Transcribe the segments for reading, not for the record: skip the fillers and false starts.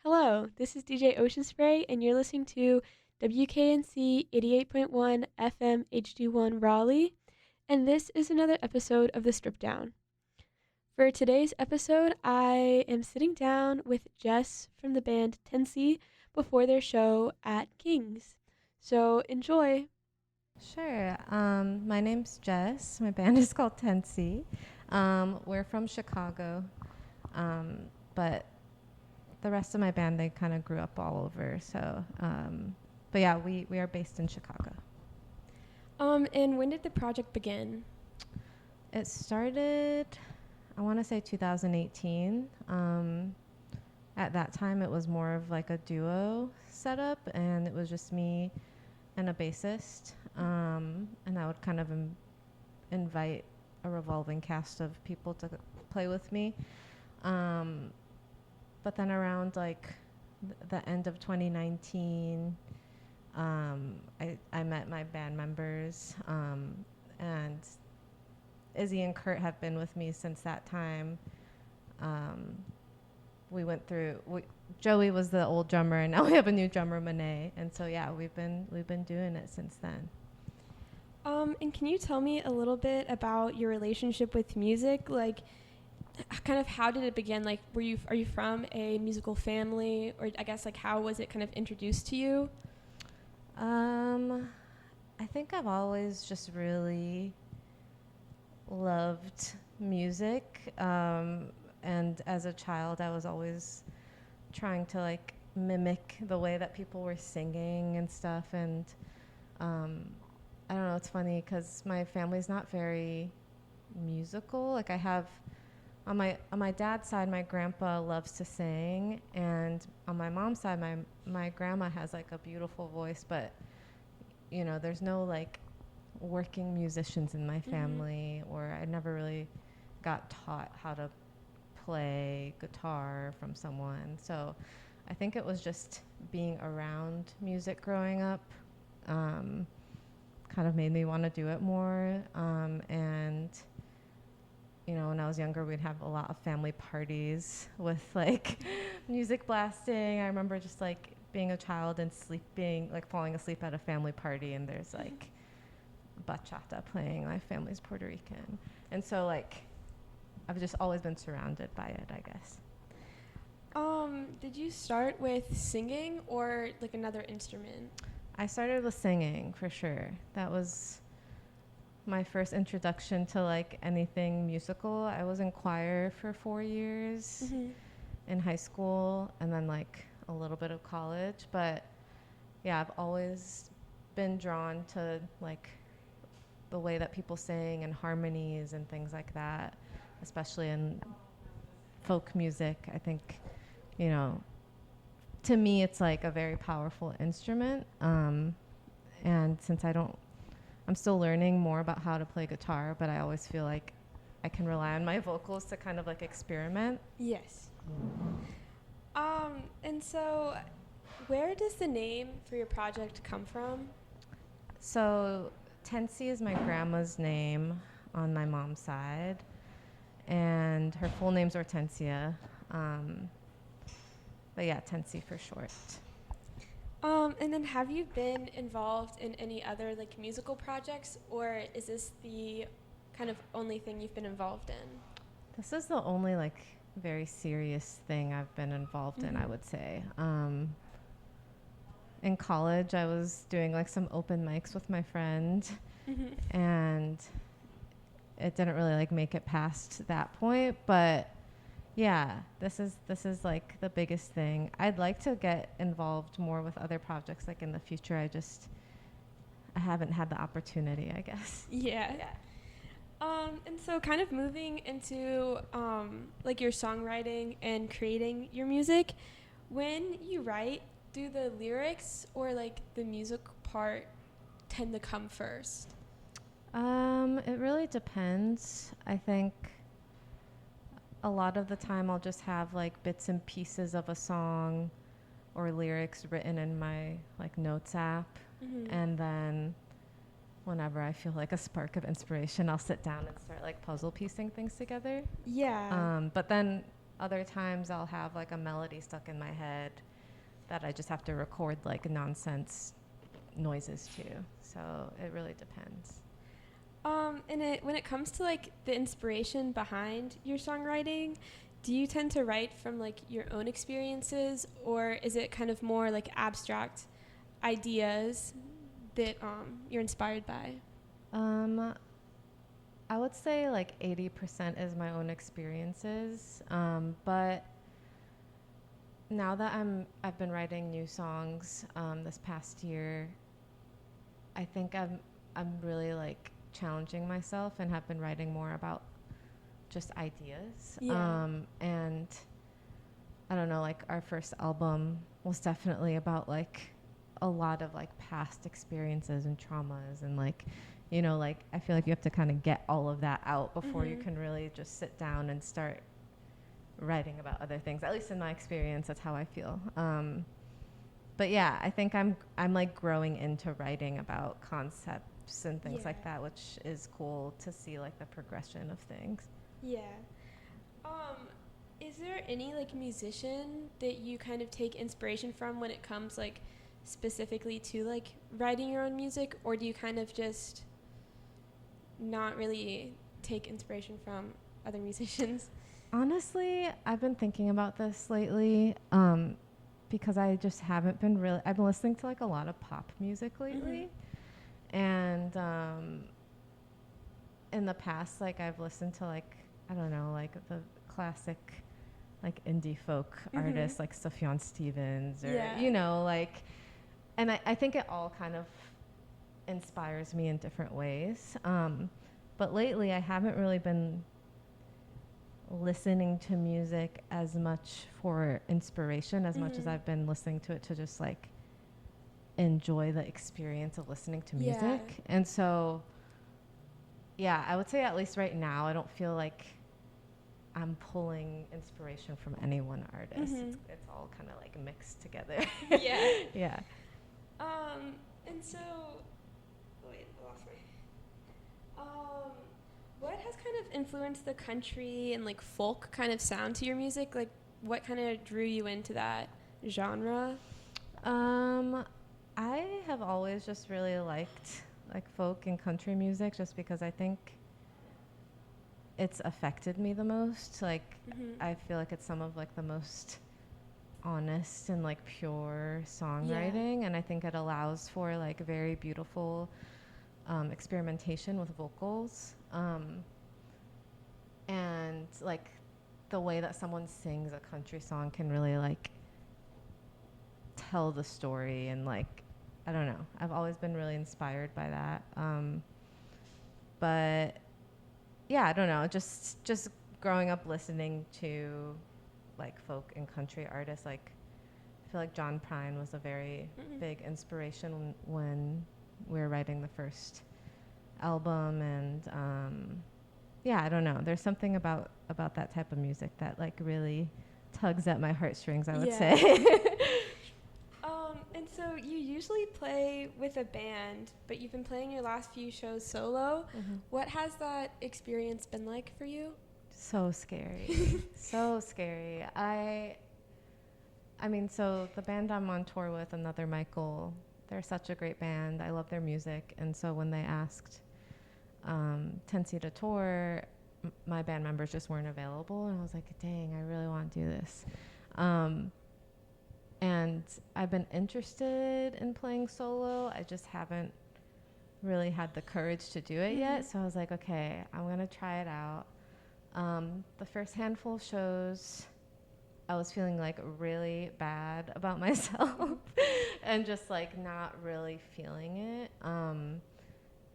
Hello, this is DJ Ocean Spray, and you're listening to WKNC 88.1 FM HD1 Raleigh, and this is another episode of the Stripdown. For today's episode, I am sitting down with Jess from the band Tenci before their show at King's. So enjoy. Sure. My name's Jess. My band is called Tenci. We're from Chicago, but the rest of my band, they kind of grew up all over. But yeah, we are based in Chicago. And when did the project begin? It started, I want to say 2018. At that time, it was more of like a duo setup, and it was just me and a bassist. And I would kind of invite a revolving cast of people to play with me. But then around like the end of 2019, I met my band members, and Izzy and Kurt have been with me since that time. We went through. Joey was the old drummer, and now we have a new drummer, Monet. And so yeah, we've been doing it since then. And can you tell me a little bit about your relationship with music? Like, kind of how did it begin? Like, are you from a musical family, or I guess like how was it kind of introduced to you? I think I've always just really loved music, and as a child, I was always trying to like mimic the way that people were singing and stuff. And I don't know, it's funny because my family's not very musical. Like I have on my dad's side, my grandpa loves to sing, and on my mom's side, my grandma has like a beautiful voice, but you know, there's no like working musicians in my family, or I never really got taught how to play guitar from someone. So I think it was just being around music growing up, kind of made me want to do it more. And you know, when I was younger, we'd have a lot of family parties with like music blasting. I remember just like being a child and sleeping, like falling asleep at a family party, and there's like bachata playing. My family's Puerto Rican, and so like I've just always been surrounded by it, I guess. Did you start with singing or like another instrument? I started with singing for sure. That was my first introduction to like anything musical. I was in choir for 4 years in high school, and then like a little bit of college. But yeah, I've always been drawn to like the way that people sing and harmonies and things like that, especially in folk music. I think, you know, to me, it's like a very powerful instrument. And since I'm still learning more about how to play guitar, but I always feel like I can rely on my vocals to kind of like experiment. Yes. And so where does the name for your project come from? So Tenci is my grandma's name on my mom's side, and her full name's Hortensia. But yeah, Tenci for short. And then have you been involved in any other like musical projects, or is this the kind of only thing you've been involved in? This is the only like very serious thing I've been involved in, I would say. In college, I was doing like some open mics with my friend, and it didn't really like make it past that point. But yeah, this is like the biggest thing. I'd like to get involved more with other projects like in the future. I haven't had the opportunity, I guess. Yeah. And so kind of moving into like your songwriting and creating your music, when you write, do the lyrics or like the music part tend to come first? It really depends. I think a lot of the time I'll just have like bits and pieces of a song or lyrics written in my like notes app, and then whenever I feel like a spark of inspiration, I'll sit down and start like puzzle piecing things together. Yeah. But then Other times I'll have like a melody stuck in my head that I just have to record like nonsense noises to. So it really depends. When it comes to like the inspiration behind your songwriting, do you tend to write from like your own experiences, or is it kind of more like abstract ideas that you're inspired by? I would say like 80% is my own experiences, but now that I've been writing new songs this past year, I think I'm really like challenging myself and have been writing more about just ideas. Yeah. And I don't know, like our first album was definitely about like a lot of like past experiences and traumas and like, you know, like I feel like you have to kind of get all of that out before you can really just sit down and start writing about other things. At least in my experience, that's how I feel. But yeah, I think I'm like growing into writing about concepts and things like that, which is cool to see like the progression of things. Yeah. Is there any like musician that you kind of take inspiration from when it comes like specifically to like writing your own music, or do you kind of just not really take inspiration from other musicians? Honestly, I've been thinking about this lately because I just haven't been really. I've been listening to like a lot of pop music lately, and in the past, like I've listened to like I don't know, like the classic like indie folk artists like Sufjan Stevens or you know like, and I think it all kind of inspires me in different ways. But lately, I haven't really been listening to music as much for inspiration as much as I've been listening to it to just like enjoy the experience of listening to music. And so, yeah, I would say at least right now, I don't feel like I'm pulling inspiration from any one artist. It's all kind of like mixed together. Yeah. And so, wait, I lost my. What has kind of influenced the country and like folk kind of sound to your music? Like, what kind of drew you into that genre? I have always just really liked like folk and country music just because I think it's affected me the most. Like, I feel like it's some of like the most honest and like pure songwriting, and I think it allows for like very beautiful experimentation with vocals, and like the way that someone sings a country song can really like tell the story, and like I don't know, I've always been really inspired by that. But yeah, I don't know, just growing up listening to like folk and country artists, like I feel like John Prine was a very big inspiration when we were writing the first album, and yeah, I don't know, there's something about that type of music that like really tugs at my heartstrings, I would say. And so you usually play with a band, but you've been playing your last few shows solo. What has that experience been like for you? So scary. So scary. I mean, so the band I'm on tour with, Another Michael, they're such a great band. I love their music. And so when they asked Tenci to tour, my band members just weren't available. And I was like, dang, I really want to do this. And I've been interested in playing solo. I just haven't really had the courage to do it yet. So I was like, okay, I'm going to try it out. The first handful of shows, I was feeling like really bad about myself and just like not really feeling it.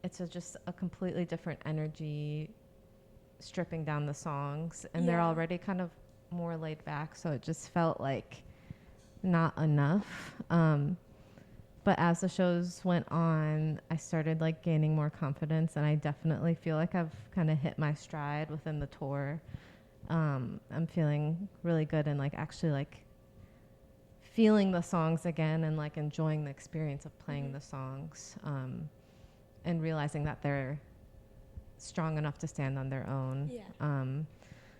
It's just a completely different energy stripping down the songs, and they're already kind of more laid back. So it just felt like not enough. But as the shows went on, I started like gaining more confidence, and I definitely feel like I've kind of hit my stride within the tour. I'm feeling really good and like actually like feeling the songs again and like enjoying the experience of playing the songs, and realizing that they're strong enough to stand on their own.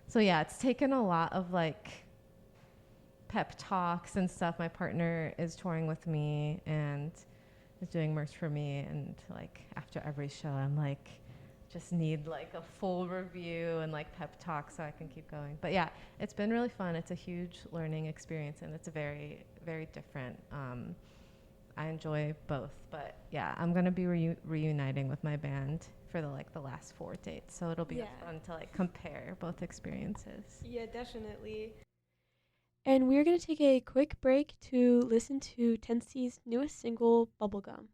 So yeah, it's taken a lot of like pep talks and stuff. My partner is touring with me and is doing merch for me, and like after every show I'm like just need like a full review and like pep talk so I can keep going. But yeah, it's been really fun. It's a huge learning experience, and it's very, very different. I enjoy both, but yeah, I'm gonna be reuniting with my band for the last 4 dates, so it'll be fun to like compare both experiences. Yeah, definitely. And we're going to take a quick break to listen to Tenci's newest single, Bubblegum.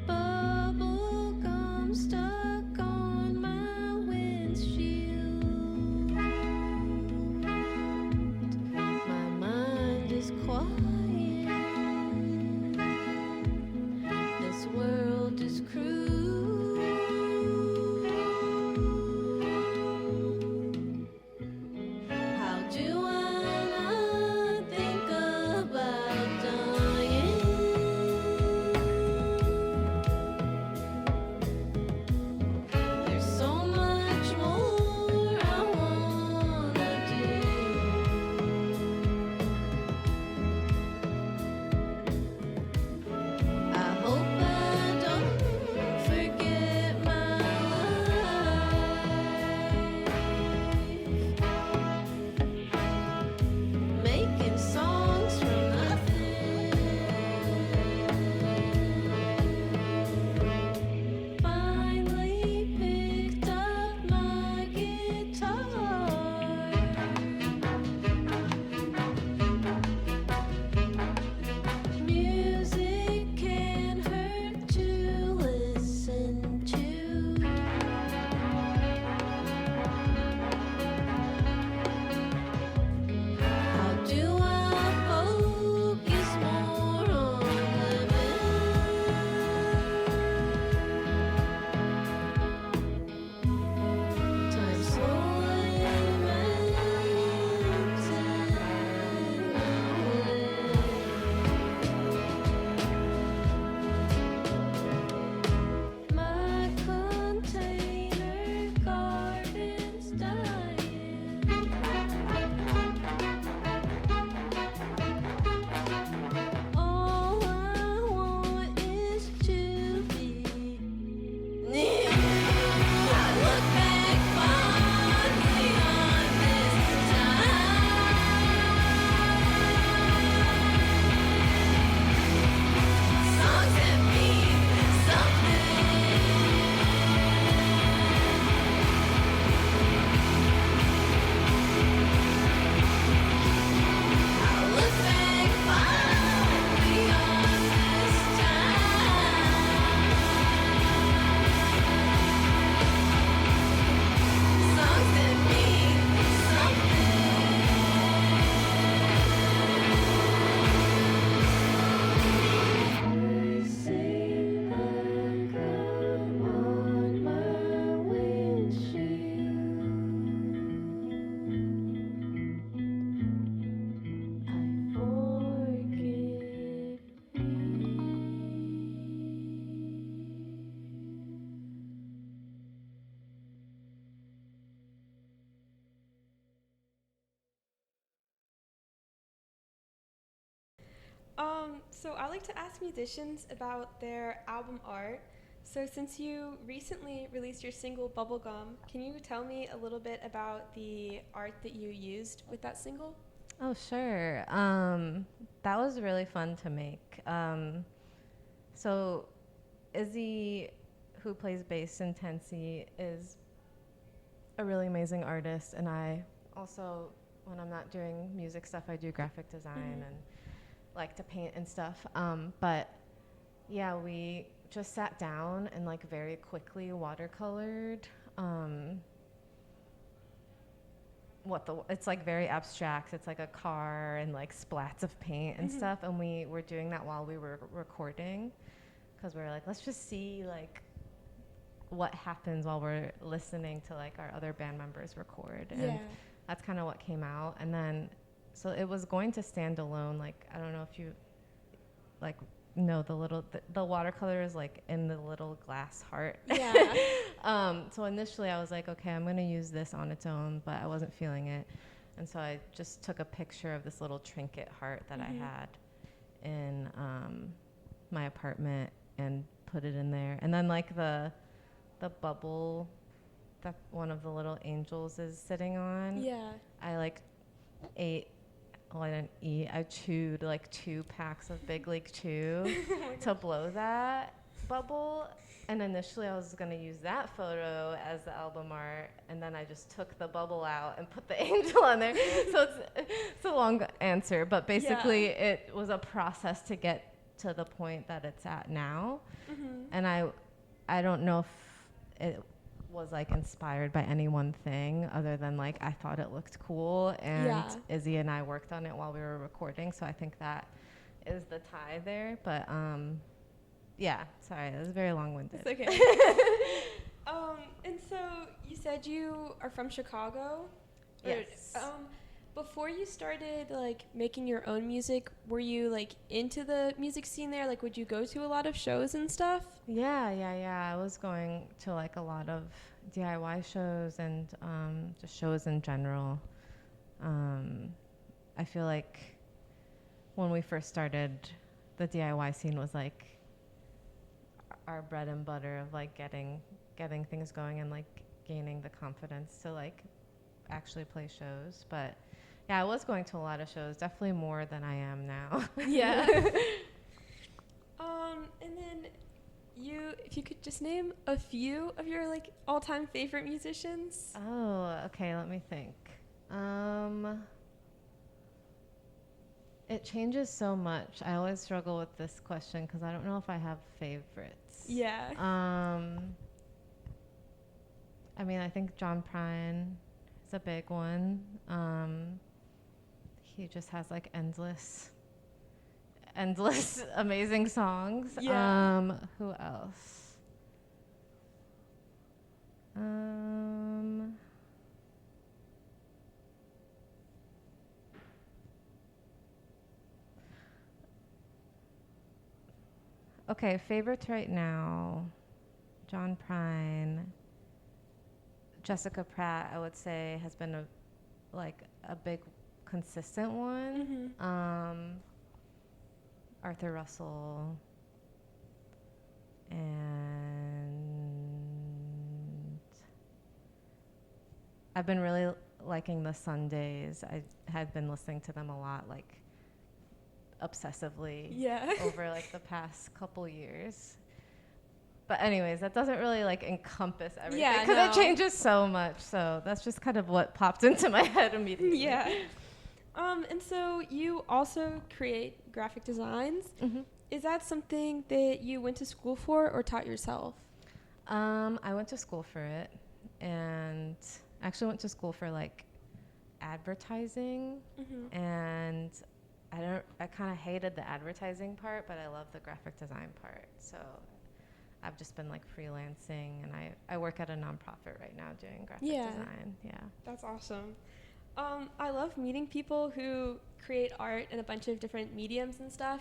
Bubblegum stuck on my windshield. My mind is quiet. This world is cruel. How do I not think about dying? There's so much more I wanna do. I hope I don't forget my life. Making songs from nothing. Finally picked up my guitar. Music can't hurt to listen to. How do I focus more on living? Time slowly melting away. My container garden's dying. All I want is to be near. I look back fondly on this time. Songs that mean something. I look back fondly on this time. Songs that mean something. Say bubblegum on my windshield. I forgive So I like to ask musicians about their album art. So since you recently released your single Bubblegum, can you tell me a little bit about the art that you used with that single? Oh, sure. That was really fun to make. So Izzy, who plays bass in Tenci, is a really amazing artist, and I also, when I'm not doing music stuff, I do graphic design and like to paint and stuff. But yeah, we just sat down and like very quickly watercolored. It's like very abstract. It's like a car and like splats of paint and stuff. And we were doing that while we were recording, because we were like, let's just see like what happens while we're listening to like our other band members record. And Yeah. that's kind of what came out. And then, so it was going to stand alone. Like, I don't know if you like know the watercolor is like in the little glass heart. Yeah. So initially I was like, okay, I'm going to use this on its own, but I wasn't feeling it. And so I just took a picture of this little trinket heart that I had in my apartment and put it in there. And then like the bubble that one of the little angels is sitting on, Yeah. I like ate, well, I didn't eat, I chewed like 2 packs of Big League Chew to blow that bubble. And initially I was going to use that photo as the album art, and then I just took the bubble out and put the angel on there. So it's a long answer, but basically it was a process to get to the point that it's at now. And I don't know if it was like inspired by any one thing other than like I thought it looked cool, and Izzy and I worked on it while we were recording, so I think that is the tie there. But yeah, sorry, that was very long-winded. It's okay. And so you said you are from Chicago? Yes. Before you started like making your own music, were you like into the music scene there? Like, would you go to a lot of shows and stuff? Yeah. I was going to like a lot of DIY shows and just shows in general. I feel like when we first started, the DIY scene was like our bread and butter of like getting things going and like gaining the confidence to like actually play shows. But yeah, I was going to a lot of shows, definitely more than I am now. Yeah. And then if you could just name a few of your like all-time favorite musicians. Oh, okay, let me think. It changes so much. I always struggle with this question because I don't know if I have favorites. Yeah. I mean, I think John Prine is a big one. He just has like endless amazing songs. Yeah. Who else? Okay, favorites right now. John Prine. Jessica Pratt, I would say, has been a big consistent one. Arthur Russell. And I've been really liking the Sundays. I had been listening to them a lot, like obsessively over like the past couple years. But anyways, that doesn't really like encompass everything because it changes so much. So that's just kind of what popped into my head immediately. Yeah. And so you also create graphic designs. Is that something that you went to school for or taught yourself? I went to school for it, and actually went to school for like advertising, and I kind of hated the advertising part, but I love the graphic design part. So I've just been like freelancing, and I work at a nonprofit right now doing graphic design. Yeah. That's awesome. I love meeting people who create art in a bunch of different mediums and stuff.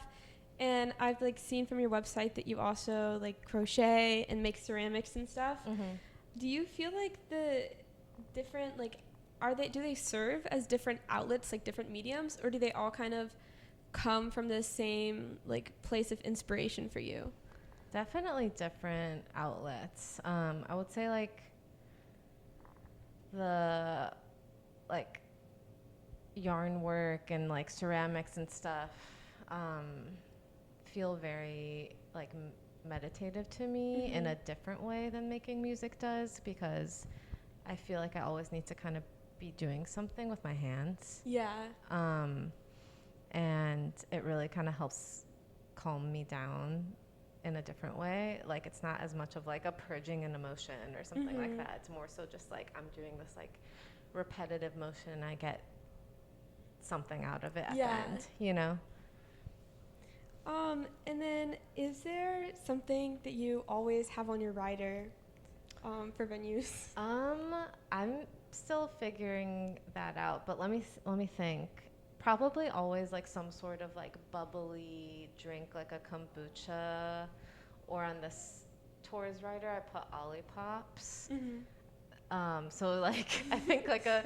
And I've like seen from your website that you also like crochet and make ceramics and stuff. Do you feel like the different like do they serve as different outlets, like different mediums, or do they all kind of come from the same like place of inspiration for you? Definitely different outlets. I would say like the like yarn work and like ceramics and stuff feel very like meditative to me in a different way than making music does, because I feel like I always need to kind of be doing something with my hands. Yeah. And it really kind of helps calm me down in a different way. Like it's not as much of like a purging an emotion or something like that. It's more so just like I'm doing this like repetitive motion and I get something out of it at the end, you know? And then is there something that you always have on your rider? for venues? I'm still figuring that out, but let me think. Probably always like some sort of like bubbly drink, like a kombucha, or on this tours rider, I put Olipop's. So like I think like a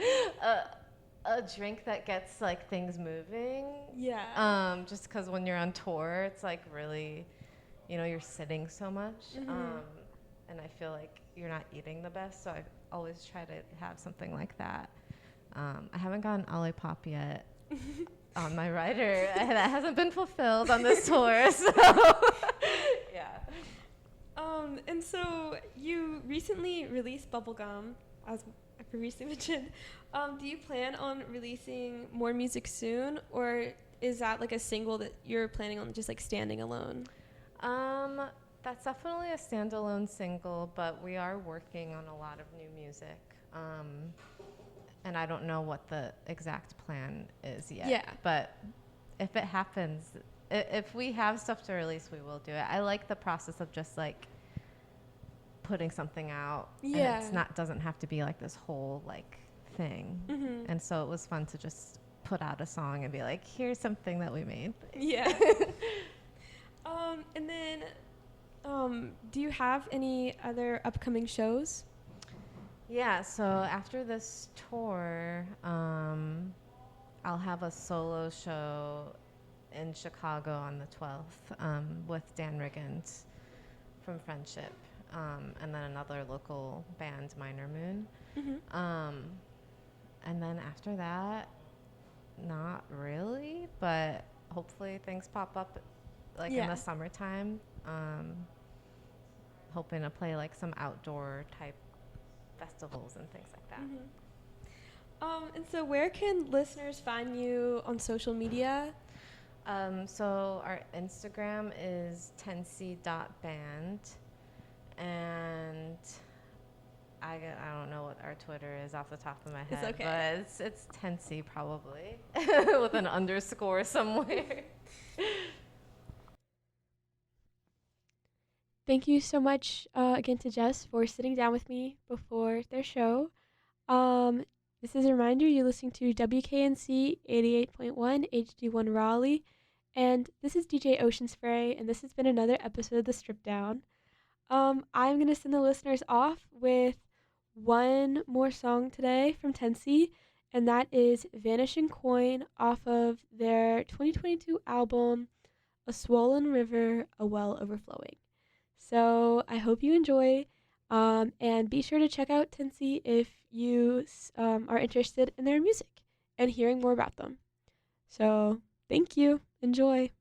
drink that gets like things moving. Yeah. Just because when you're on tour, it's like really, you know, you're sitting so much. And I feel like you're not eating the best, so I always try to have something like that. I haven't gotten Olipop yet on my rider. That hasn't been fulfilled on this tour, so yeah. And so you recently released Bubblegum, as I previously mentioned. Do you plan on releasing more music soon, or is that like a single that you're planning on just like standing alone? That's definitely a standalone single, but we are working on a lot of new music. And I don't know what the exact plan is yet. Yeah. But if it happens, if we have stuff to release, we will do it. I like the process of just like putting something out. Yeah. And doesn't have to be like this whole like thing. And so it was fun to just put out a song and be like, here's something that we made. Yeah. And then, do you have any other upcoming shows? Yeah, so after this tour, I'll have a solo show in Chicago on the 12th with Dan Riggins from Friendship, and then another local band, Minor Moon. And then after that, not really, but hopefully things pop up like in the summertime. Hoping to play like some outdoor type festivals and things like that. And so where can listeners find you on social media? So our Instagram is tenci.band, and I don't know what our Twitter is off the top of my head. It's okay. But it's Tenci probably with an underscore somewhere. Thank you so much again to Jess for sitting down with me before their show. This is a reminder you're listening to WKNC 88.1 HD1 Raleigh, and this is DJ Ocean Spray, and this has been another episode of the Stripdown. I'm going to send the listeners off with one more song today from Tenci, and that is Vanishing Coin off of their 2022 album, A Swollen River, A Well Overflowing. So I hope you enjoy, and be sure to check out Tenci if you are interested in their music and hearing more about them. So thank you. Enjoy.